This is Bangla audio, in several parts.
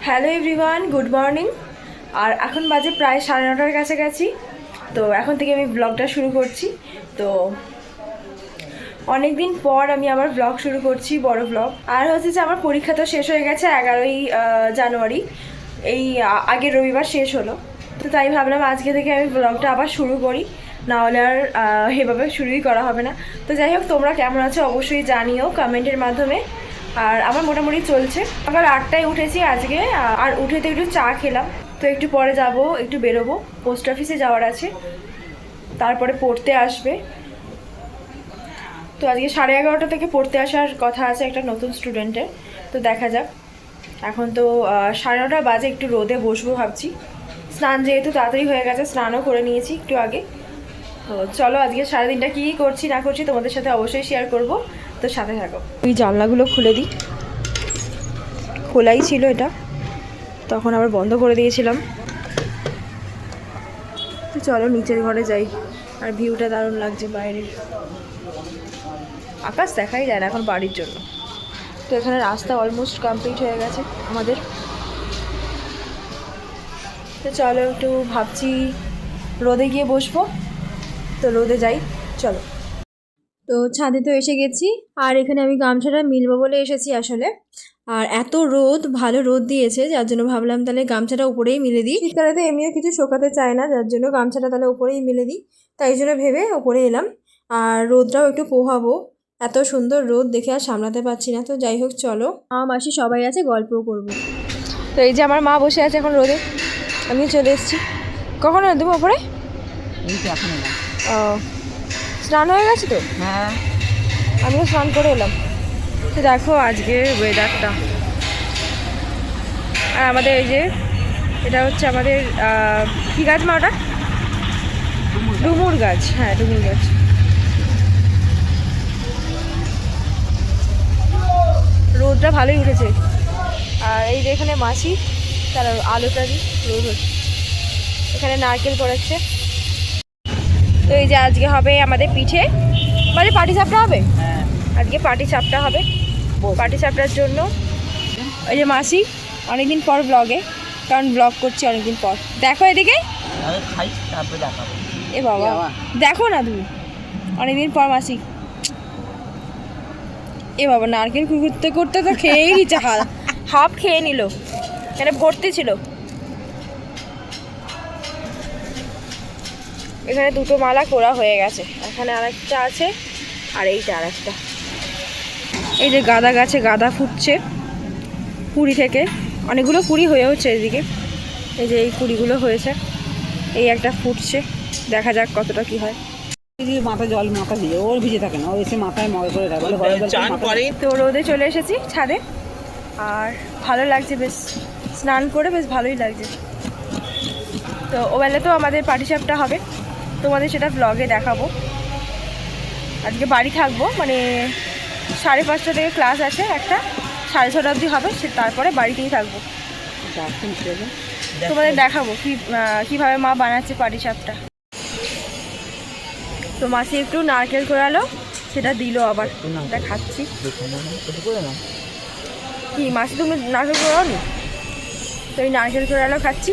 Hello everyone, good morning. আর এখন বাজে প্রায় 9:30টার কাছাকাছি। তো এখন থেকে আমি ব্লগটা শুরু করছি। তো অনেক দিন পর আমি আবার ব্লগ শুরু করছি, বড় ব্লগ। আর হচ্ছে যে আমার পরীক্ষা তো শেষ হয়ে গেছে 11ই জানুয়ারি, এই আগের রবিবার শেষ হলো। তো তাই ভাবলাম আজকে থেকে আমি ব্লগটা আবার শুরু করি, না হলে আর এভাবে শুরুই করা হবে না। তো যাই হোক, তোমরা কেমন আছো অবশ্যই জানিও কমেন্টের মাধ্যমে। আর আমার মোটামুটি চলছে। সকাল 8টায় উঠেছি আজকে, আর উঠে তো একটু চা খেলাম। তো একটু পরে যাব, একটু বেরোবো, পোস্ট অফিসে যাওয়ার আছে, তারপরে পড়তে আসবে। তো আজকে 11:30 থেকে পড়তে আসার কথা আছে একটা নতুন স্টুডেন্টের। তো দেখা যাক। এখন তো 9:30 বাজে, একটু রোদে বসবো ভাবছি। স্নান যেহেতু তাড়াতাড়ি হয়ে গেছে, স্নানও করে নিয়েছি একটু আগে। তো চলো আজকে সারাদিনটা কী করছি না করছি তোমাদের সাথে অবশ্যই শেয়ার করব। তো সাথে থাকো। এই জানলাগুলো খুলে দিই, খোলাই ছিল এটা, তখন আবার বন্ধ করে দিয়েছিলাম। তো চলো নিচের ঘরে যাই। আর ভিউটা দারুণ লাগছে বাইরের, আকাশ দেখাই যায় না এখন বাড়ির জন্য। তো এখানে রাস্তা অলমোস্ট কমপ্লিট হয়ে গেছে আমাদের। তো চলো একটু ভাবছি রোদে গিয়ে বসবো। তো রোদে যাই, চলো। তো ছাদে তো এসে গেছি, আর এখানে আমি গামছাটা মিলবো বলে এসেছি আসলে। আর এত রোদ, ভালো রোদ দিয়েছে, যার জন্য ভাবলাম তাহলে গামছাটা উপরেই মিলে দিই। শীতকালে তো এমনিও কিছু শোকাতে চায় না, যার জন্য গামছাটা তাহলে উপরেই মিলে দিই। তাই জন্য ভেবে উপরে এলাম। আর রোদটাও একটু পোহাবো, এত সুন্দর রোদ দেখে আর সামলাতে পারছি না। তো যাই হোক চলো, মা মাসি সবাই আছে, গল্পও করবো। তো এই যে আমার মা বসে আছে এখন রোদে, আমিও চলে এসেছি। কখন এলো তুমি ওপরে? ও, স্নান হয়ে গেছে তো? হ্যাঁ, আমিও স্নান করে এলাম। তো দেখো আজকে ওয়েদারটা। আর আমাদের এই যে এটা হচ্ছে আমাদের কী গাছ মা ওটা? ডুমুর গাছ, হ্যাঁ ডুমুর গাছ। রোদটা ভালোই উঠেছে। আর এই যে এখানে মাছি, তার আলোটা দিই, রোদ হচ্ছে। এখানে নারকেল পড়েছে। তো এই যে আজকে হবে আমাদের পিঠে, মানে পাটি চাপটা হবে। হ্যাঁ, আজকে পাটি চাপটা হবে। পাটি চাপটার জন্য ওই যে মাসি অনেকদিন পর ব্লগে, কারণ ব্লগ করছি অনেকদিন পর। দেখো এদিকে, আগে খাই তারপরে দেখাবো। এ বাবা দেখো না তুমি, অনেকদিন পর মাসি। এ বাবা নারকেল করতে করতে তো খেয়েই নিচ্ছে, হাফ খেয়ে নিল, এখানে ভর্তি ছিল। এখানে দুটো মালা করা হয়ে গেছে, এখানে আরেকটা আছে, আর এইটা আরেকটা। এই যে গাঁদা গাছে গাঁদা ফুটছে কুড়ি থেকে, অনেকগুলো কুড়ি হয়েওছে এদিকে। এই যে এই কুড়িগুলো হয়েছে, এই একটা ফুটছে, দেখা যাক কতটা কি হয়। মাথায় জল মাথা দিয়ে ওর ভিজে থাকে না, ও এসে মাথায় মগে করে থাকে। তো রোদে চলে এসেছি ছাদে, আর ভালো লাগছে বেশ, স্নান করে বেশ ভালোই লাগছে। তো ওবেলা তো আমাদের পাটিসাপটা হবে, তোমাদের সেটা ব্লগে দেখাবো। আজকে বাড়ি থাকবো, মানে 5:30 থেকে ক্লাস আছে একটা, 6:30 অবধি হবে, সে তারপরে বাড়িতেই থাকবো। তোমাদের দেখাবো কীভাবে মা বানাচ্ছে পাটিসাপটা। তো মাসি একটু নারকেল কোরালো, সেটা দিল আবার, এটা খাচ্ছি। কি মাসি তুমি নারকেল কোরাওনি? তো এই নারকেল কোরালো খাচ্ছি।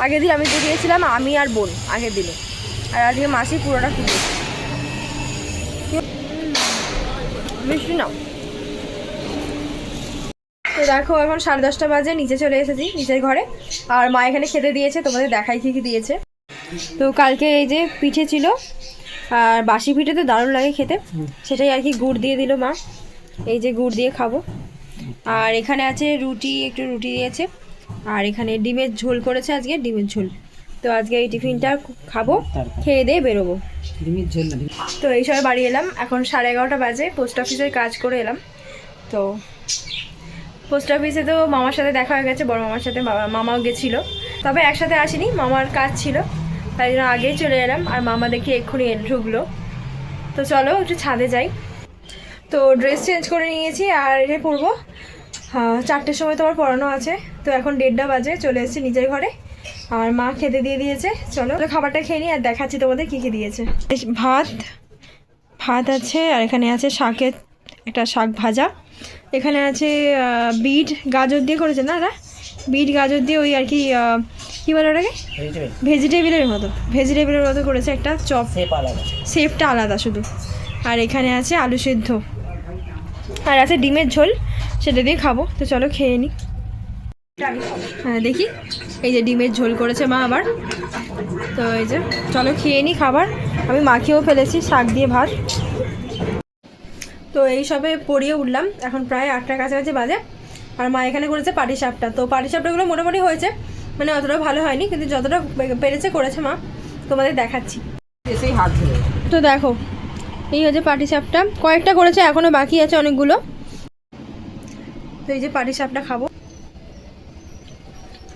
আগের দিন আমি তো দিয়েছিলাম, আমি আর বোন আগের দিনে, আর আজকে মাসি পুরোটা কিনে। মিষ্টি নাও। তো দেখো এখন 10:30 বাজে, নিচে চলে এসেছি নিচের ঘরে। আর মা এখানে খেতে দিয়েছে, তোমাদের দেখাই কী কী দিয়েছে। তো কালকে এই যে পিঠে ছিল, আর বাসি পিঠে তো দারুণ লাগে খেতে, সেটাই আর কি গুড় দিয়ে দিল মা। এই যে গুড় দিয়ে খাবো। আর এখানে আছে রুটি, একটু রুটি দিয়েছে। আর এখানে ডিমের ঝোল করেছে আজকে, ডিমের ঝোল। তো আজকে এই টিফিনটা খাবো, খেয়ে দিয়ে বেরোবো। ডিমের ঝোল না। তো এই সময় বাড়ি এলাম, এখন 11:30 বাজে, পোস্ট অফিসের কাজ করে এলাম। তো পোস্ট অফিসে তো মামার সাথে দেখা হয়ে গেছে, বড় মামার সাথে, মামাও গেছিলো, তবে একসাথে আসিনি, মামার কাজ ছিল তাই জন্য আগেই চলে এলাম। আর মামা দেখি এক্ষুনি ঢুকলো। তো চলো একটু ছাদে যাই। তো ড্রেস চেঞ্জ করে নিয়েছি, আর এটা পরবো 4টের সময়, তোমার পড়ানো আছে। তো এখন 1:30 বাজে, চলে এসেছি নিজের ঘরে। আর মা খেতে দিয়ে দিয়েছে, চলো খাবারটা খেয়ে নিই, আর দেখাচ্ছি তোমাদের কী কী দিয়েছে। ভাত ভাত আছে, আর এখানে আছে শাকের একটা শাক ভাজা, এখানে আছে বিট গাজর দিয়ে করেছে না, বিট গাজর দিয়ে ওই আর কি কী বলে ওটাকে, ভেজিটেবিলের মতো করেছে একটা চপ, শেপটা আলাদা শুধু। আর এখানে আছে আলু সেদ্ধ, আর আছে ডিমের ঝোল, সেটা দিয়ে খাবো। তো চলো খেয়ে নিই। হ্যাঁ দেখি, এই যে ডিমের ঝোল করেছে মা আবার। তো এই যে চলো খেয়ে নিই খাবার। আমি মাখিয়েও ফেলেছি শাক দিয়ে ভাত। তো এই সবে পড়িয়ে উঠলাম, এখন প্রায় 8টার কাছাকাছি বাজে। আর মা এখানে করেছে পাটিসাপটা। তো পাটিসাপটাগুলো মোটামুটি হয়েছে, মানে অতটাও ভালো হয়নি, কিন্তু যতটা পেরেছে করেছে মা, তোমাদের দেখাচ্ছি। এসেই হাত ধরে তো দেখো, এই হচ্ছে পাটিসাপটা, কয়েকটা করেছে, এখনও বাকি আছে অনেকগুলো। তো এই যে পাটিসাপটা খাবো।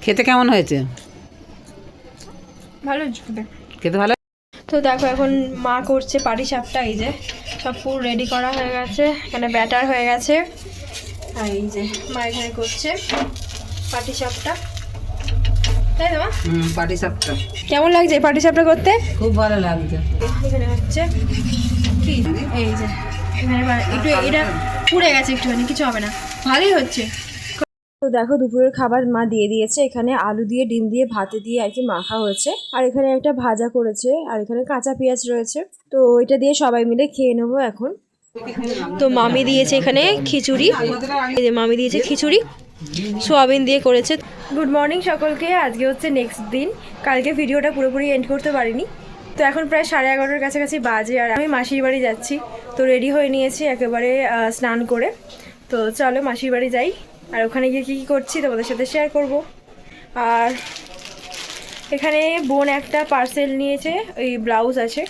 খেতে কেমন হয়েছে? ভালো খেতে ভালো। তো দেখো এখন মা করছে পাটিসাপটা। এই যে সব পুরো রেডি করা হয়ে গেছে, এখানে ব্যাটার হয়ে গেছে। আর এই যে মা এখানে করছে পাটিসাপটা, তাই তো মা? পাটিসাপটা কেমন লাগছে এই পাটিসাপটা করতে? খুব ভালো লাগছে। এখানে হচ্ছে কি, এই যে এখানে একটু এটা পুড়ে গেছে একটুখানি, কিছু হবে না, ভালোই হচ্ছে। তো দেখো দুপুরের খাবার মা দিয়ে দিয়েছে। এখানে আলু দিয়ে ডিম দিয়ে ভাতে দিয়ে আর কি মাখা হয়েছে, আর এখানে একটা ভাজা করেছে, আর এখানে কাঁচা পেঁয়াজ রয়েছে। তো এটা দিয়ে সবাই মিলে খেয়ে নেবো এখন। তো মামি দিয়েছে এখানে খিচুড়ি, এই যে মামি দিয়েছে খিচুড়ি, সোয়াবিন দিয়ে করেছে। গুড মর্নিং সকলকে। আজকে হচ্ছে নেক্সট দিন, কালকে ভিডিওটা পুরোপুরি এন্ড করতে পারিনি। তো এখন প্রায় 11:30 কাছাকাছি বাজে, আর আমি মাসির বাড়ি যাচ্ছি। তো রেডি হয়ে নিয়েছি একেবারে স্নান করে। তো চলো মাসির বাড়ি যাই, আর ওখানে গিয়ে কী কী করছি তোমাদের সাথে শেয়ার করব। আর এখানে বোন একটা পার্সেল নিয়েছে, ওই ব্লাউজ আছে,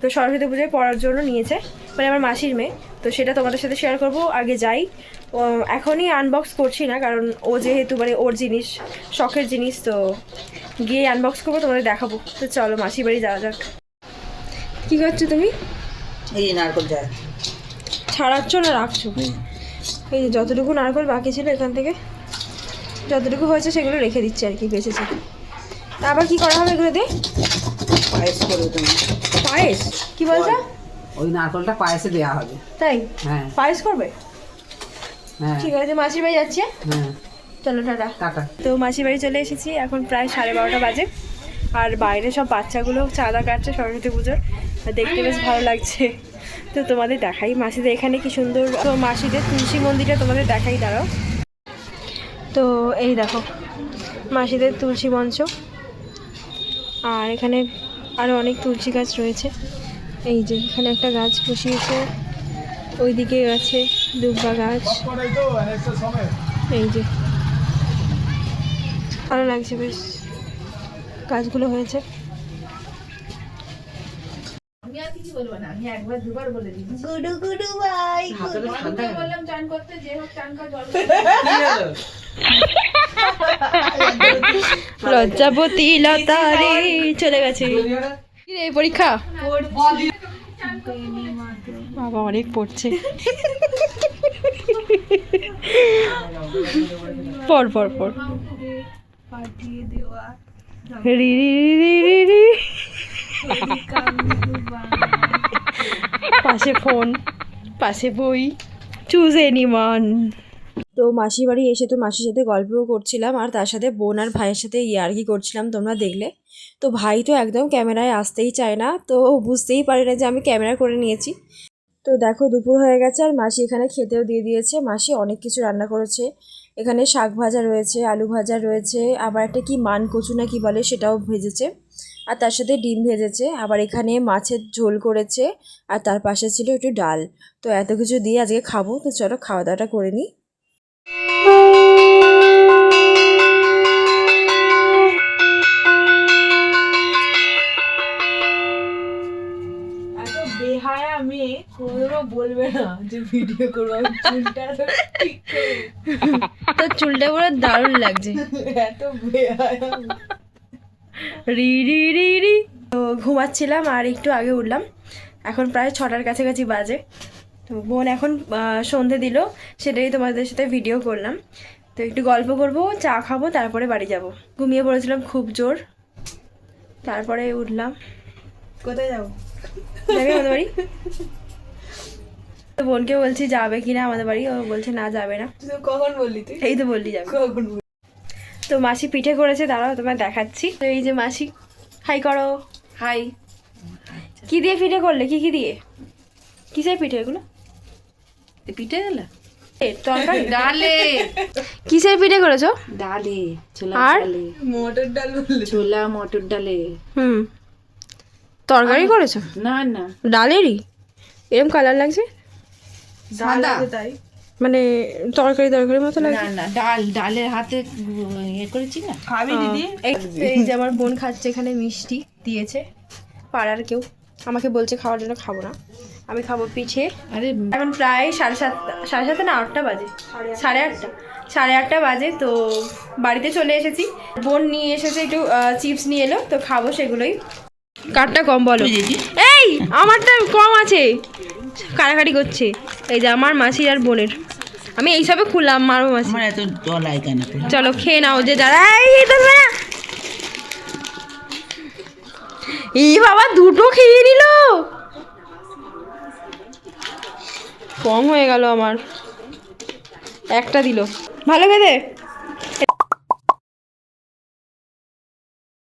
তো সরস্বতী পুজোয় পরার জন্য নিয়েছে, মানে আমার মাসির মেয়ে। তো সেটা তোমাদের সাথে শেয়ার করব। আগে যাই, এখনই আনবক্স করছি না, কারণ ও যেহেতু মানে ওর জিনিস, শখের জিনিস, তো গিয়ে আনবক্স করবো, তোমাদের দেখাবো। তো চলো মাসির বাড়ি যাওয়া যাক। কী করছো তুমি? এই নারকল যায় ছাড়াচ্ছ না রাখছো? এই যে যতটুকু নারকল বাকি ছিল এখান থেকে যতটুকু হয়েছে সেগুলো রেখে দিচ্ছি আর কি, বেঁচেছে। আবার কি করা হবে এগুলো দিয়ে? পায়েস করবে তুমি? পায়েস? কি বলছো? ওই নারকলটা পায়েসে দেওয়া হবে। তাই? হ্যাঁ পায়েস করবে? হ্যাঁ ঠিক আছে, মাসির বাড়ি যাচ্ছে, হ্যাঁ চলো টাটা। টাটা। তো মাসির বাড়ি চলে এসেছি, এখন প্রায় 12:30 বাজে। আর বাইরে সব বাচ্চাগুলো চাঁদা কাটছে সরস্বতী পুজোর, দেখতে বেশ ভালো লাগছে। তো তোমাদের দেখাই মাসিদের এখানে কি সুন্দর, তো মাসিদের তুলসী মন্দিরটা তোমাদের দেখাই, দাঁড়াও। তো এই দেখো মাসিদের তুলসী মঞ্চ, আর এখানে আরও অনেক তুলসী গাছ রয়েছে। এই যে এখানে একটা গাছ বসিয়েছে, ওইদিকে আছে দুব্বা গাছ, এই যে ভালো লাগছে বেশ গাছগুলো হয়েছে। গুডু গুডু ভাই, বললাম চান করতে, যে হোক চান কর, জল লজ্জাবতী লতা রে চলে গেছে। রে পরীক্ষা বাবা অনেক পড়ছে, পর পর পর রি রি রি রি রি, পাশে ফোন, পাশে বই, চুজ এনিওয়ান। তো মাসির বাড়ি এসে তো মাসির সাথে গল্পও করছিলাম, আর তার সাথে বোন আর ভাইয়ের সাথে ইয়ার্কি করছিলাম, তোমরা দেখলে। তো ভাই তো একদম ক্যামেরায় আসতেই চায় না, তো বুঝতেই পারে না যে আমি ক্যামেরা করে নিয়েছি। তো দেখো দুপুর হয়ে গেছে, আর মাসি এখানে খেতেও দিয়ে দিয়েছে। মাসি অনেক কিছু রান্না করেছে, এখানে শাক ভাজা রয়েছে, আলু ভাজা রয়েছে, আবার একটা কি মান কচু না কি বলে সেটাও ভেজেছে, আর তার সাথে ডিম ভেজেছে, আবার এখানে মাছের ঝোল করেছে, আর তার পাশে ছিল একটু ডাল। তো এত কিছু দিয়ে আজকে খাবো, তো চলো খাওয়া দাওয়াটা করে নিই। বেহায়া মেয়ে কোনোদিনও বলবে না যে ভিডিও করবো, আমি চুলটা ঠিক করে। তো চুলটা পুরো দারুণ লাগছে, এত বেহায়া রি রি রি রি। তো ঘুমাচ্ছিলাম, আর একটু আগে উঠলাম, এখন প্রায় 6টার কাছাকাছি বাজে। তো বোন এখন সন্ধে দিল, সেটাই তোমাদের সাথে ভিডিও করলাম। তো একটু গল্প করবো, চা খাবো, তারপরে বাড়ি যাব। ঘুমিয়ে পড়েছিলাম খুব জোর, তারপরে উঠলাম। কোথায় যাবো? যাবে আমাদের বাড়ি? তো বোনকে বলছি যাবে কিনা আমাদের বাড়ি, ও বলছে না যাবে না। তুই কখন বললি? তুই এই তো বললি যাবে। কখন বললি? তো মাসি পিঠে করেছে, দাঁড়াও তোমায় দেখাচ্ছি। তো এই যে মাসি, হাই করো। হাই। কি দিয়ে পিঠে করলে? কি কি দিয়ে? কিসের পিঠে এগুলো? পিঠে গেলে তরকারি? ডালে। কিসের পিঠে করেছো? ডালে, ছোলা আর? ডালে, মটর ডাল বললে, ছোলা মটর ডালে। তরকারি করেছো? না না, ডালেরই এরকম কালার লাগছে, সাদা। তাই মানে তরকারি তরকারির মতো না লাগছে। না, ডালের হাতে ইয়ে করেছি না। খাবি দিদি? এই যে আমার বোন খাচ্ছে, এখানে মিষ্টি দিয়েছে পাড়ার কেউ, আমাকে বলছে খাওয়ার জন্য, খাবো না, আমি খাবো পিঠে। আরে এখন প্রায় 7:30 না 8টা বাজে, 8:30 বাজে। তো বাড়িতে চলে এসেছি, বোন নিয়ে এসেছে একটু চিপস নিয়ে এলো, তো খাবো সেগুলোই। কারটা কম বলো? এই আমারটা কম আছে, কাড়াকাড়ি করছে। এই যে আমার মাসির আর বোনের, আমি এইসবে খুললাম, মারবো মাসি। আমার এত ডলাই কেন? চলো খেয়ে নাও, যে যারা এই বাবা দুটো খেয়ে নিল, কম হয়ে গেল আমার, একটা দিল। ভালো খেতে?